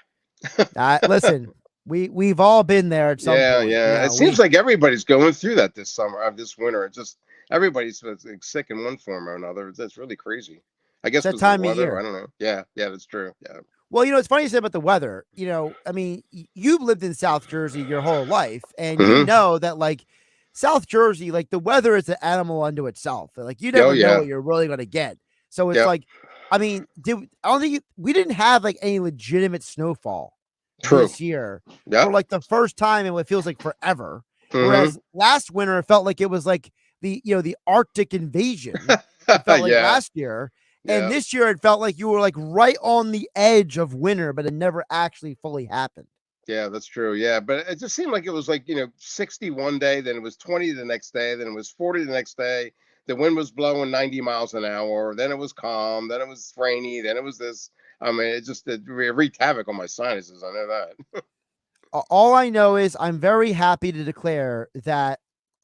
Speaker 4: Listen, we've all been there at some point.
Speaker 17: Yeah. It seems like everybody's going through that this summer, this winter. It's just everybody's sick in one form or another. That's really crazy. I guess
Speaker 4: that time of
Speaker 17: weather,
Speaker 4: year.
Speaker 17: I don't know. Yeah, that's true. Yeah.
Speaker 4: Well, it's funny you said about the weather. I mean, you've lived in South Jersey your whole life, and you know that, like, South Jersey, like, the weather is an animal unto itself. Like, you never know what you're really going to get. So it's like, I mean, we didn't have like any legitimate snowfall this year for like the first time in what feels like forever. Whereas last winter, it felt like it was like the Arctic invasion. It felt like last year. And this year, it felt like you were like right on the edge of winter, but it never actually fully happened.
Speaker 17: Yeah, that's true. Yeah, but it just seemed like it was like, 60 one day, then it was 20 the next day, then it was 40 the next day. The wind was blowing 90 miles an hour. Then it was calm. Then it was rainy. Then it was this. I mean, it wreaked havoc on my sinuses. I know that.
Speaker 4: All I know is I'm very happy to declare that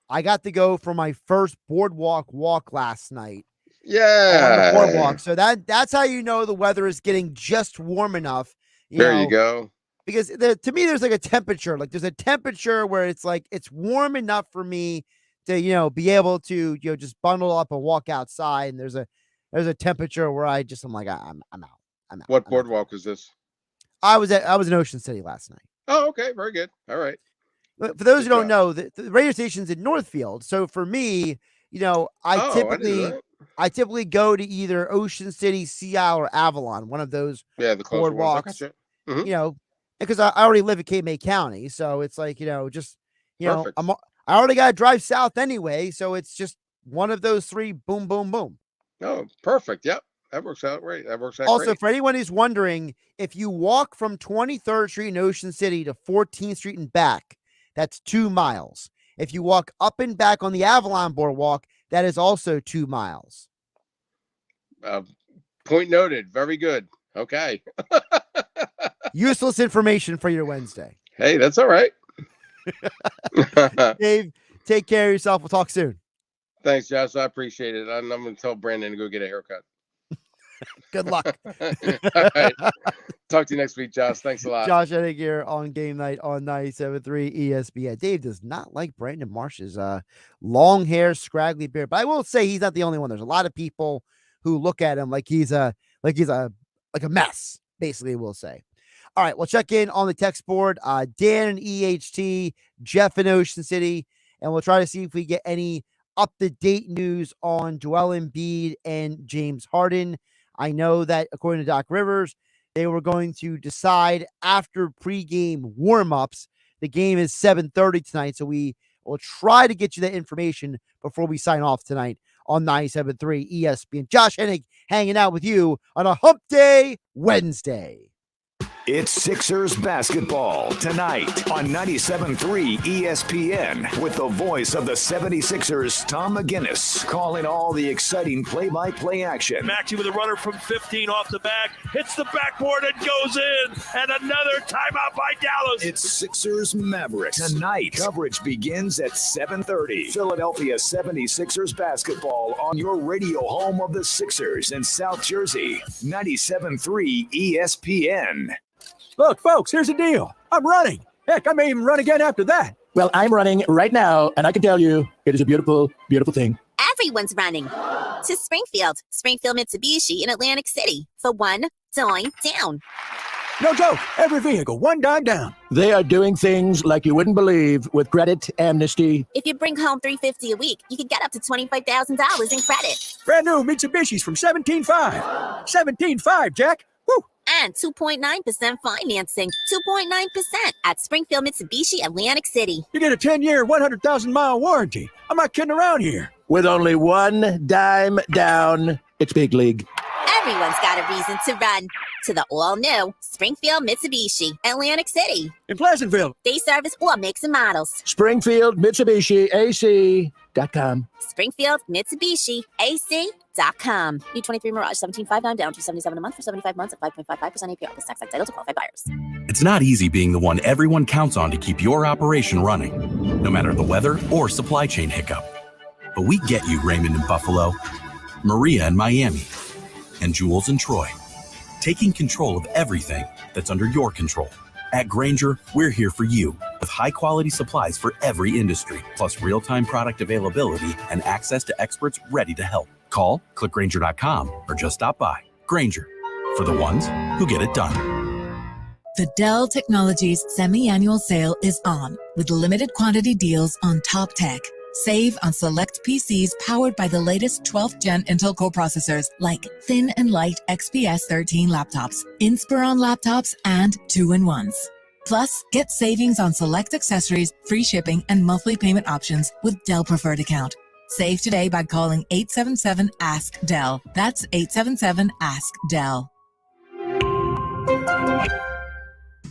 Speaker 4: I got to go for my first boardwalk walk last night.
Speaker 17: Yeah.
Speaker 4: On the boardwalk. So that's how you know the weather is getting just warm enough.
Speaker 17: You go.
Speaker 4: Because to me, there's like a temperature. Like, there's a temperature where it's like it's warm enough for me to be able to just bundle up and walk outside. And there's a temperature where I'm like I'm out.
Speaker 17: What boardwalk was this?
Speaker 4: I was in Ocean City last night.
Speaker 17: Oh, okay, very good. All right.
Speaker 4: But for those who don't know, the radio station's in Northfield. So for me, I typically go to either Ocean City, Sea Isle, or Avalon, one of those
Speaker 17: the
Speaker 4: boardwalks. Because I already live in Cape May County, so it's like I already got to drive south anyway, so it's just one of those three. Boom, boom, boom.
Speaker 17: Oh, perfect. Yep, that works out great.
Speaker 4: Also,
Speaker 17: great.
Speaker 4: for anyone who's wondering, if you walk from 23rd Street in Ocean City to 14th Street and back, that's 2 miles. If you walk up and back on the Avalon Boardwalk, that is also 2 miles.
Speaker 17: Point noted. Very good. Okay.
Speaker 4: Useless information for your Wednesday.
Speaker 17: Hey, that's all right.
Speaker 4: Dave, take care of yourself. We'll talk soon.
Speaker 17: Thanks, Josh. I appreciate it. I'm going to tell Brandon to go get a haircut.
Speaker 4: Good luck.
Speaker 17: All right. Talk to you next week, Josh. Thanks a lot.
Speaker 4: Josh Hennig here on Game Night on 97.3 ESPN. Dave does not like Brandon Marsh's long hair, scraggly beard, but I will say he's not the only one. There's a lot of people who look at him like he's a mess, basically, we'll say. All right, we'll check in on the text board. Dan in EHT, Jeff in Ocean City, and we'll try to see if we get any up-to-date news on Joel Embiid and James Harden. I know that, according to Doc Rivers, they were going to decide after pregame warm-ups. The game is 7:30 tonight, so we We'll try to get you that information before we sign off tonight on 97.3 ESPN. Josh Hennig hanging out with you on a Hump Day Wednesday.
Speaker 2: It's Sixers basketball tonight on 97.3 ESPN with the voice of the 76ers, Tom McGinnis, calling all the exciting play-by-play action.
Speaker 16: Maxey with a runner from 15 off the back, hits the backboard and goes in, and another timeout by Dallas.
Speaker 2: It's Sixers Mavericks tonight. Coverage begins at 7:30. Philadelphia 76ers basketball on your radio home of the Sixers in South Jersey, 97.3 ESPN.
Speaker 18: Look, folks, here's the deal. I'm running. Heck, I may even run again after that. Well, I'm running right now, and I can tell you it is a beautiful, beautiful thing.
Speaker 19: Everyone's running to Springfield Mitsubishi in Atlantic City for one dime down.
Speaker 18: No joke. Every vehicle, one dime down. They are doing things like you wouldn't believe with credit amnesty.
Speaker 19: If you bring home $350 a week, you can get up to $25,000 in credit.
Speaker 18: Brand new Mitsubishis from 17.5. 17.5, Jack. Woo!
Speaker 19: And 2.9% financing. 2.9% at Springfield Mitsubishi Atlantic City.
Speaker 18: You get a 10-year, 100,000-mile warranty. I'm not kidding around here. With only one dime down, it's big league.
Speaker 19: Everyone's got a reason to run to the all-new Springfield Mitsubishi Atlantic City.
Speaker 18: In Pleasantville.
Speaker 19: They service all makes and models.
Speaker 18: Springfield Mitsubishi AC.com.
Speaker 19: Springfield Mitsubishi AC.com. U23 Mirage 17.5 down to $277 a month for 75 months at 5.55% APR. This tax title to qualified buyers.
Speaker 20: It's not easy being the one everyone counts on to keep your operation running, no matter the weather or supply chain hiccup. But we get you, Raymond in Buffalo, Maria in Miami, and Jules in Troy, taking control of everything that's under your control. At Grainger, we're here for you with high-quality supplies for every industry, plus real-time product availability and access to experts ready to help. Call, click Grainger.com, or just stop by. Grainger, for the ones who get it done.
Speaker 21: The Dell Technologies semi-annual sale is on with limited quantity deals on top tech. Save on select PCs powered by the latest 12th gen Intel Core processors like thin and light XPS 13 laptops, Inspiron laptops, and 2-in-1s. Plus, get savings on select accessories, free shipping, and monthly payment options with Dell Preferred Account. Save today by calling 877-ASK-DELL. That's 877-ASK-DELL.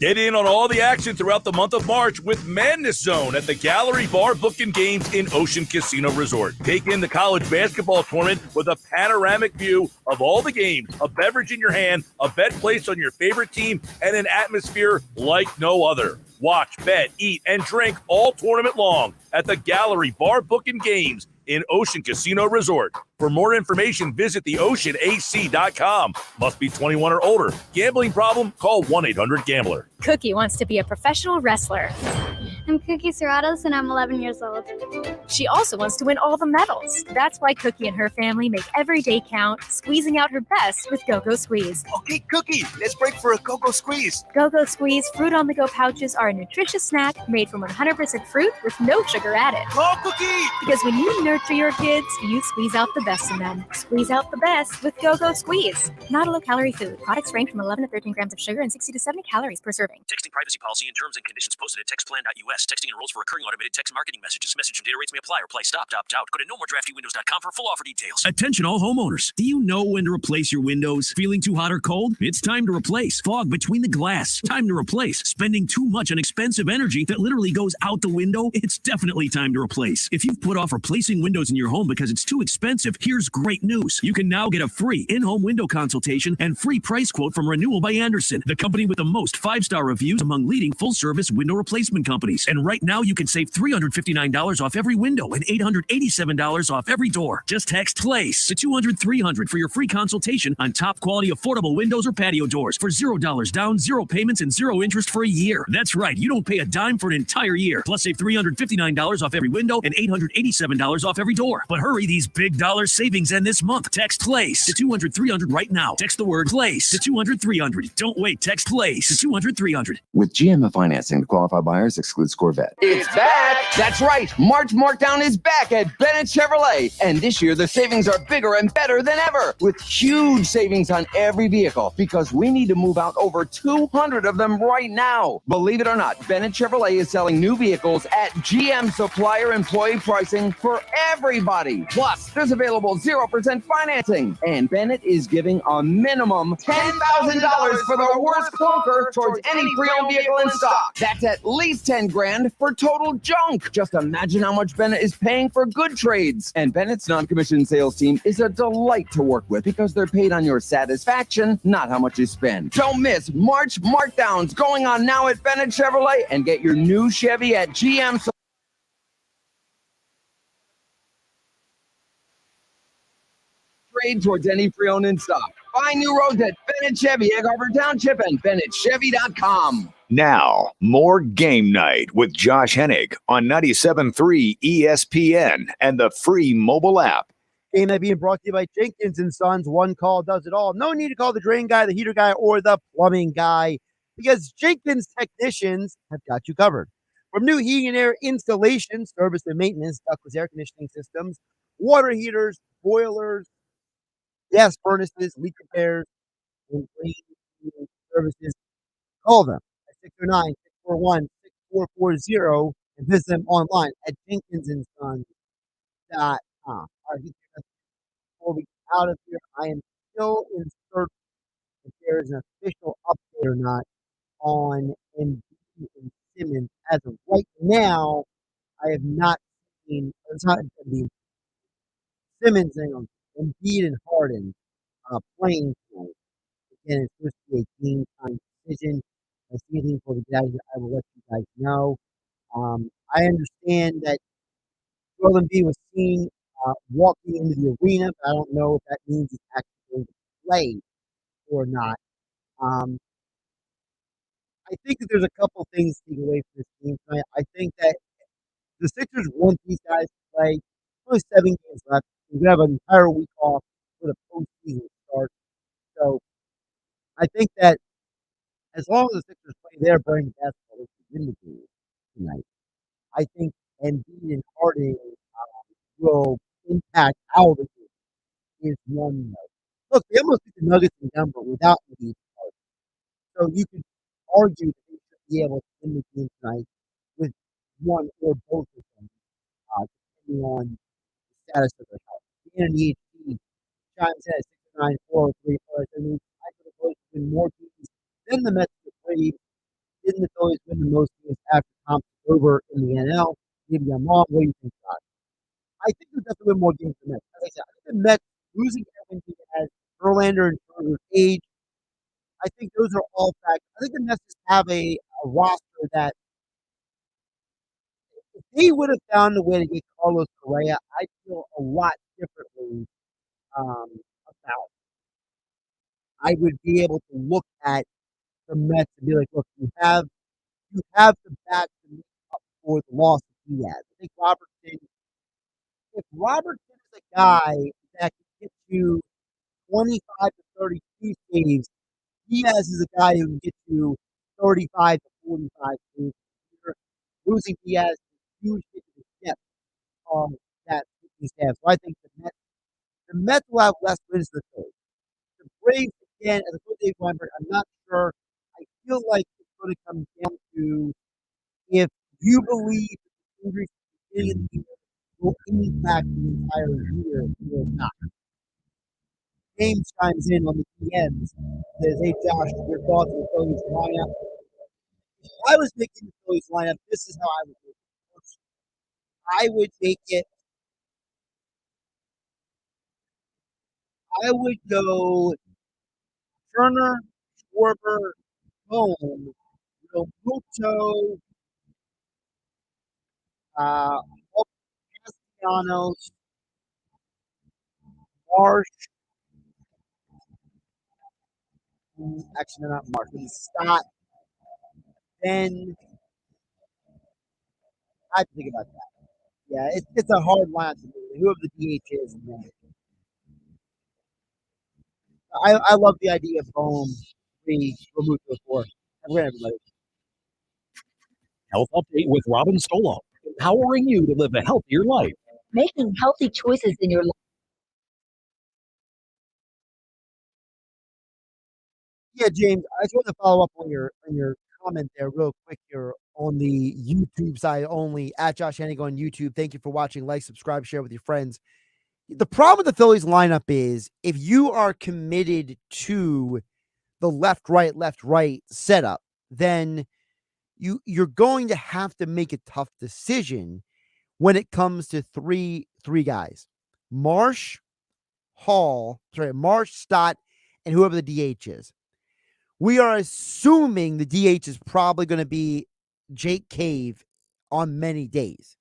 Speaker 1: Get in on all the action throughout the month of March with Madness Zone at the Gallery Bar Book and Games in Ocean Casino Resort. Take in the college basketball tournament with a panoramic view of all the games, a beverage in your hand, a bet placed on your favorite team, and an atmosphere like no other. Watch, bet, eat, and drink all tournament long at the Gallery Bar Book and Games in Ocean Casino Resort. For more information, visit theoceanac.com. Must be 21 or older. Gambling problem? Call 1-800-GAMBLER.
Speaker 22: Cookie wants to be a professional wrestler.
Speaker 23: I'm Cookie Serratos, and I'm 11 years old.
Speaker 22: She also wants to win all the medals. That's why Cookie and her family make every day count, squeezing out her best with Go-Go Squeeze.
Speaker 24: Okay, Cookie, let's break for a Go-Go Squeeze.
Speaker 22: Go-Go Squeeze fruit on the go pouches are a nutritious snack made from 100% fruit with no sugar added.
Speaker 24: Oh, Cookie!
Speaker 22: Because when you nurture your kids, you squeeze out the best in them. Squeeze out the best with Go-Go Squeeze. Not a low-calorie food. Products range from 11 to 13 grams of sugar and 60 to 70 calories per serving.
Speaker 15: Texting privacy policy and terms and conditions posted at textplan.us. Texting enrolls for recurring automated text marketing messages. Message and data rates may apply or apply. Stop, opt out. Go to nomoredraftywindows.com for full offer details.
Speaker 16: Attention all homeowners. Do you know when to replace your windows? Feeling too hot or cold? It's time to replace. Fog between the glass. Time to replace. Spending too much on expensive energy that literally goes out the window? It's definitely time to replace. If you've put off replacing windows in your home because it's too expensive, here's great news. You can now get a free in-home window consultation and free price quote from Renewal by Andersen, the company with the most 5-star reviews among leading full-service window replacement companies. And right now you can save $359 off every window and $887 off every door. Just text PLACE to 200-300 for your free consultation on top quality affordable windows or patio doors for $0 down, 0 payments, and 0 interest for a year. That's right, you don't pay a dime for an entire year. Plus save $359 off every window and $887 off every door. But hurry, these big dollar savings end this month. Text PLACE to 200-300 right now. Text the word PLACE to 200-300. Don't wait, text PLACE to 200-300.
Speaker 25: With GMF financing, the qualified buyers excludes
Speaker 2: score bet.
Speaker 3: It's back! That's right! March Markdown is back at Bennett Chevrolet. And this year, the savings are bigger and better than ever, with huge savings on every vehicle, because we need to move out over 200 of them right now. Believe it or not, Bennett Chevrolet is selling new vehicles at GM supplier employee pricing for everybody. Plus, there's available 0% financing. And Bennett is giving a minimum $10,000 for the worst clunker towards any pre-owned vehicle in stock. That's at least 10 grand for total junk. Just imagine how much Bennett is paying for good trades. And Bennett's non-commissioned sales team is a delight to work with because they're paid on your satisfaction, not how much you spend. Don't miss March Markdowns going on now at Bennett Chevrolet, and get your new Chevy at GM. Trade towards any pre-owned in stock. Find new roads at Bennett Chevy, Egg Harbor Township, and BennettChevy.com.
Speaker 2: Now, more Game Night with Josh Hennig on 97.3 ESPN and the free mobile app.
Speaker 4: Game Night being brought to you by Jenkins & Sons. One call does it all. No need to call the drain guy, the heater guy, or the plumbing guy, because Jenkins technicians have got you covered. From new heating and air installation, service and maintenance, ductless air conditioning systems, water heaters, boilers, gas furnaces, leak repairs, and cleaning services. Call them at 609-641-6440 and visit them online at jenkinsandsons.com. All right, before we get out of here, I am still in search if there is an official update or not on Embiid and Simmons. As of right now, I have not seen. It's not Embiid. Simmons and Embiid and Harden playing tonight. Again, it's supposed to be a game time decision. If I see anything before we get out of here, I will let you guys know. I understand that Joel Embiid was seen walking into the arena, but I don't know if that means he's actually going to play or not. I think that there's a couple things to take away from this game tonight. I think that the Sixers want these guys to play. Only 7 games left. We're going to have an entire week off for the postseason start. So I think that as long as the Sixers play their brand of basketball, they can win the game tonight. I think Embiid and Harden will impact how the game is won. Look, they almost beat the Nuggets in Denver without Embiid and Harden. So you could argue that they should be able to win the game tonight with one or both of them, depending on the status of their health. And the EHP chimes in at 69403. I mean, I could have voted to win more games than the Mets have played. Didn't the Phillies win the most games after Thompson over in the NL? Maybe I'm wrong. What do you think, Scott? I think they'll definitely win more games than the Mets. As I said, I think the Mets losing everything as Verlander and Scherzer age. I think those are all factors. I think the Mets just have a roster that if they would have found a way to get Carlos Correa, I feel a lot differently about. I would be able to look at the Mets and be like, look, you have the bat to make up for the loss of Diaz. I think if Robertson is a guy that can get you 25 to 32 saves, Diaz is a guy who can get you 35 to 45 saves. Losing Diaz is a huge hit to the depth of that staff. So I think the Mets will have less wins than the Phillies. The Braves, again, as a coach, Dave Weinberg, I'm not sure. I feel like it's going to come down to if you believe the injuries at the beginning of the year will impact the entire year or not. James chimes in on the PMs. Says, hey, Josh, your thoughts on the Phillies lineup? If I was making the Phillies lineup, this is how I would do it. I would make it. I would go Turner, Schwarber, Bohm, Romuto, Castellanos, Marsh. Actually, no, not Marsh. It's Scott. Then I have to think about that. Yeah, it's a hard line to do. Whoever the DH is. I love the idea of Bohm 3, Romuto 4. Have a great everybody.
Speaker 5: Health Update with Robin Stoloff, empowering you to live a healthier life.
Speaker 6: Making healthy choices in your life.
Speaker 4: Yeah, James, I just want to follow up on your comment there real quick here on the YouTube side only, at Josh Hennig on YouTube. Thank you for watching. Like, subscribe, share with your friends. The problem with the Phillies lineup is if you are committed to the left, right setup, then you're going to have to make a tough decision when it comes to three guys. Marsh, Stott, and whoever the DH is. We are assuming the DH is probably going to be Jake Cave on many days.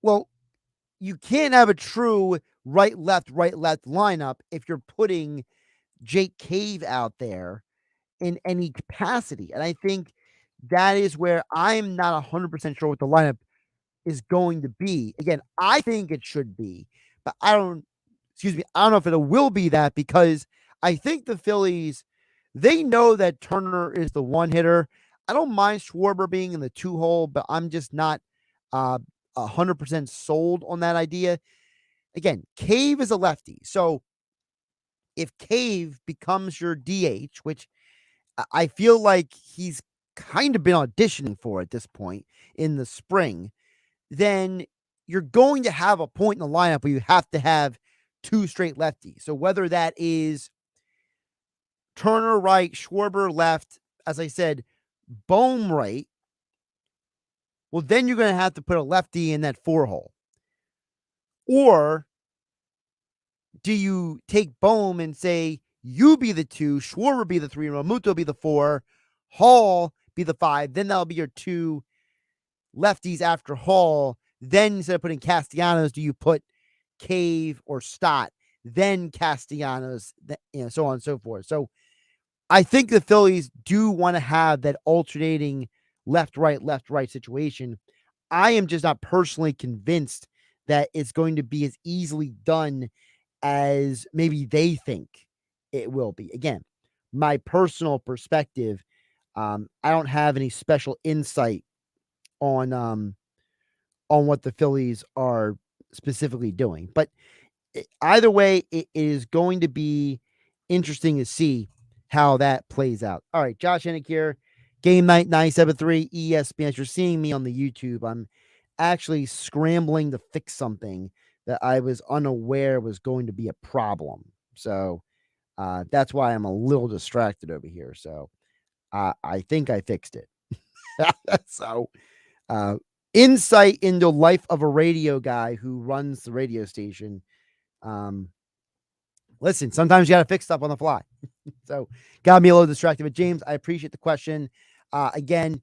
Speaker 4: Well, you can't have a true right, left lineup if you're putting Jake Cave out there in any capacity. And I think that is where I'm not 100% sure what the lineup is going to be. Again, I think it should be, but I don't know if it will be that, because I think the Phillies, they know that Turner is the one hitter. I don't mind Schwarber being in the 2 hole, but I'm just not 100% sold on that idea. Again, Cave is a lefty. So if Cave becomes your DH, which I feel like he's kind of been auditioning for at this point in the spring, then you're going to have a point in the lineup where you have to have 2 straight lefties. So whether that is Turner right, Schwarber left, as I said, Bohm right, well, then you're going to have to put a lefty in that 4 hole. Or do you take Bohm and say, you be the 2, Schwarber be the 3, Realmuto be the 4, Hall be the 5, then that'll be your 2 lefties after Hall. Then instead of putting Castellanos, do you put Cave or Stott, then Castellanos, so on and so forth. So I think the Phillies do want to have that alternating left, right situation. I am just not personally convinced that it's going to be as easily done as maybe they think it will be. Again, my personal perspective, I don't have any special insight on what the Phillies are specifically doing. But either way, it is going to be interesting to see how that plays out. All right, Josh Hennig here, Game Night 973 ESPN. As you're seeing me on the YouTube, I'm actually scrambling to fix something that I was unaware was going to be a problem. So that's why I'm a little distracted over here. So I think I fixed it. So insight into life of a radio guy who runs the radio station. Listen, sometimes you got to fix stuff on the fly. So got me a little distracted. But James, I appreciate the question. Again,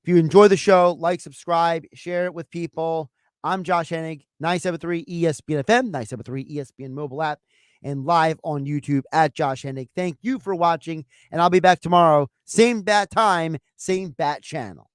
Speaker 4: if you enjoy the show, like, subscribe, share it with people. I'm Josh Hennig, 973 ESPN FM, 973 ESPN mobile app, and live on YouTube at Josh Hennig. Thank you for watching, and I'll be back tomorrow. Same bat time, same bat channel.